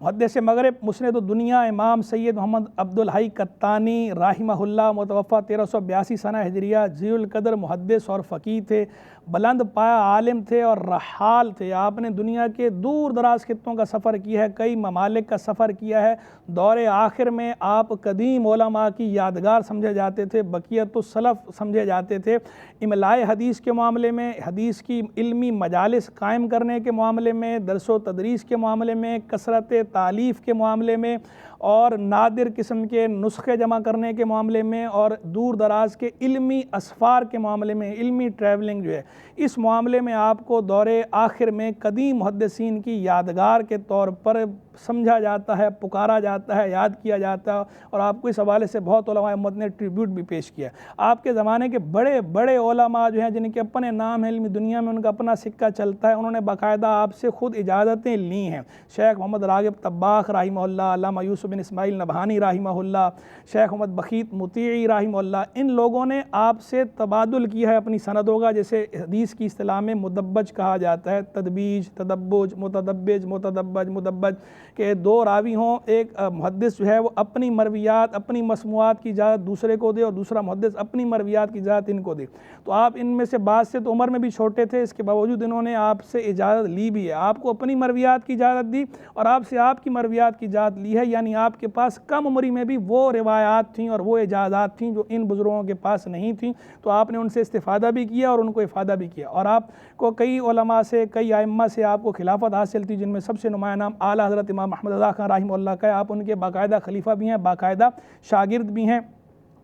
محدث مغرب مسند الدنیا امام سید محمد عبد الحی قطانی رحمہ اللہ متوفہ 1382 سنہ ہجریہ، ذی القدر محدث اور فقیہ تھے، بلند پایہ عالم تھے اور رحال تھے۔ آپ نے دنیا کے دور دراز خطوں کا سفر کیا ہے، کئی ممالک کا سفر کیا ہے۔ دور آخر میں آپ قدیم علماء کی یادگار سمجھے جاتے تھے، بقیت السلف سمجھے جاتے تھے۔ املاء حدیث کے معاملے میں، حدیث کی علمی مجالس قائم کرنے کے معاملے میں، درس و تدریس کے معاملے میں، کثرت تالیف کے معاملے میں، اور نادر قسم کے نسخے جمع کرنے کے معاملے میں، اور دور دراز کے علمی اسفار کے معاملے میں، علمی ٹریولنگ جو ہے اس معاملے میں آپ کو دور آخر میں قدیم محدثین کی یادگار کے طور پر سمجھا جاتا ہے، پکارا جاتا ہے، یاد کیا جاتا ہے، اور آپ کو اس حوالے سے بہت علماء امت نے ٹریبیوٹ بھی پیش کیا ہے۔ آپ کے زمانے کے بڑے بڑے علماء جو ہیں جن کے اپنے نام ہیں علمی دنیا میں، ان کا اپنا سکہ چلتا ہے، انہوں نے باقاعدہ آپ سے خود اجازتیں لی ہیں۔ شیخ محمد راغب طباخ رحمہ اللہ، علامہ یوسف بن اسماعیل نبہانی رحمہ اللہ، شیخ محمد بخیت مطیعی رحمہ اللہ، ان لوگوں نے آپ سے تبادل کیا ہے اپنی سندوں کا، جیسے حدیث کی اصطلاح میں مدبج کہا جاتا ہے، تدبیج، تدبج، متدبج، متدبج، مدبج، کہ دو راوی ہوں، ایک محدث جو ہے وہ اپنی مرویات، اپنی مسموعات کی اجازت دوسرے کو دے، اور دوسرا محدث اپنی مرویات کی اجازت ان کو دے۔ تو آپ ان میں سے بعض سے تو عمر میں بھی چھوٹے تھے، اس کے باوجود انہوں نے آپ سے اجازت لی بھی ہے، آپ کو اپنی مرویات کی اجازت دی اور آپ سے آپ کی مرویات کی اجازت لی ہے، یعنی آپ کے پاس کم عمری میں بھی وہ روایات تھیں اور وہ اجازات تھیں جو ان بزرگوں کے پاس نہیں تھیں، تو آپ نے ان سے استفادہ بھی کیا اور ان کو افادہ بھی کیا، اور آپ کو کئی علماء سے، کئی ائمہ سے آپ کو خلافت حاصل تھی، جن میں سب سے نمایاں نام اعلیٰ حضرت امام احمد رضا خان رحمہ اللہ کا ہے۔ آپ ان کے باقاعدہ خلیفہ بھی ہیں، باقاعدہ شاگرد بھی ہیں،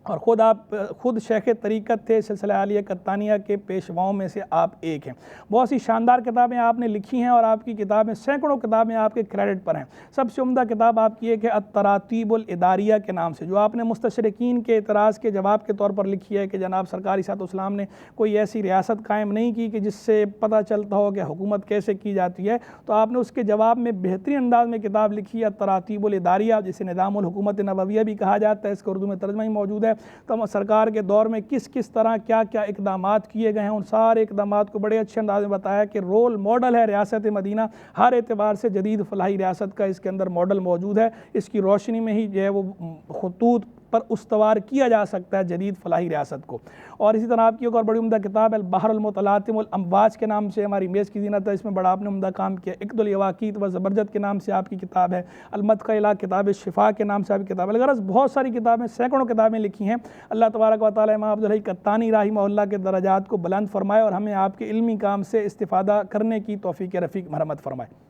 اور خود شیخ طریقت تھے، سلسلہ عالیہ قطانیہ کے پیشواؤں میں سے آپ ایک ہیں۔ بہت سی شاندار کتابیں آپ نے لکھی ہیں، اور آپ کی کتابیں، سینکڑوں کتابیں آپ کے کریڈٹ پر ہیں۔ سب سے عمدہ کتاب آپ کی ایک ہے التراتیب الاداریہ کے نام سے، جو آپ نے مستشرقین کے اعتراض کے جواب کے طور پر لکھی ہے کہ جناب سرکار علیہ السلام نے کوئی ایسی ریاست قائم نہیں کی کہ جس سے پتہ چلتا ہو کہ حکومت کیسے کی جاتی ہے، تو آپ نے اس کے جواب میں بہترین انداز میں کتاب لکھی ہے التراتیب الاداریہ، جسے نظام الحکومت نبویہ بھی کہا جاتا ہے، اس کا اردو میں ترجمہ ہی موجود ہے۔ تو سرکار کے دور میں کس طرح کیا اقدامات کیے گئے ہیں، ان سارے اقدامات کو بڑے اچھے انداز میں بتایا کہ رول ماڈل ہے ریاست مدینہ، ہر اعتبار سے جدید فلاحی ریاست کا اس کے اندر ماڈل موجود ہے۔ اس کی روشنی میں ہی جو ہے وہ خطوط پر استوار کیا جا سکتا ہے جدید فلاحی ریاست کو۔ اور اسی طرح آپ کی ایک اور بڑی عمدہ کتاب ہے البحر المتلاطم الامواج کے نام سے، ہماری میز کی زینت ہے، اس میں بڑا آپ نے عمدہ کام کیا۔ اقد الیواقیت و زبرجد کے نام سے آپ کی کتاب ہے، المدخل الی کتاب الشفاء کے نام سے آپ کی کتاب ہے۔ الغرض بہت ساری کتابیں، سینکڑوں کتابیں لکھی ہیں۔ اللہ تبارک و تعالی امام عبد الحی قطانی رحمہ اللہ کے درجات کو بلند فرمائے، اور ہمیں آپ کے علمی کام سے استفادہ کرنے کی توفیق رفیق مرحمت فرمائے۔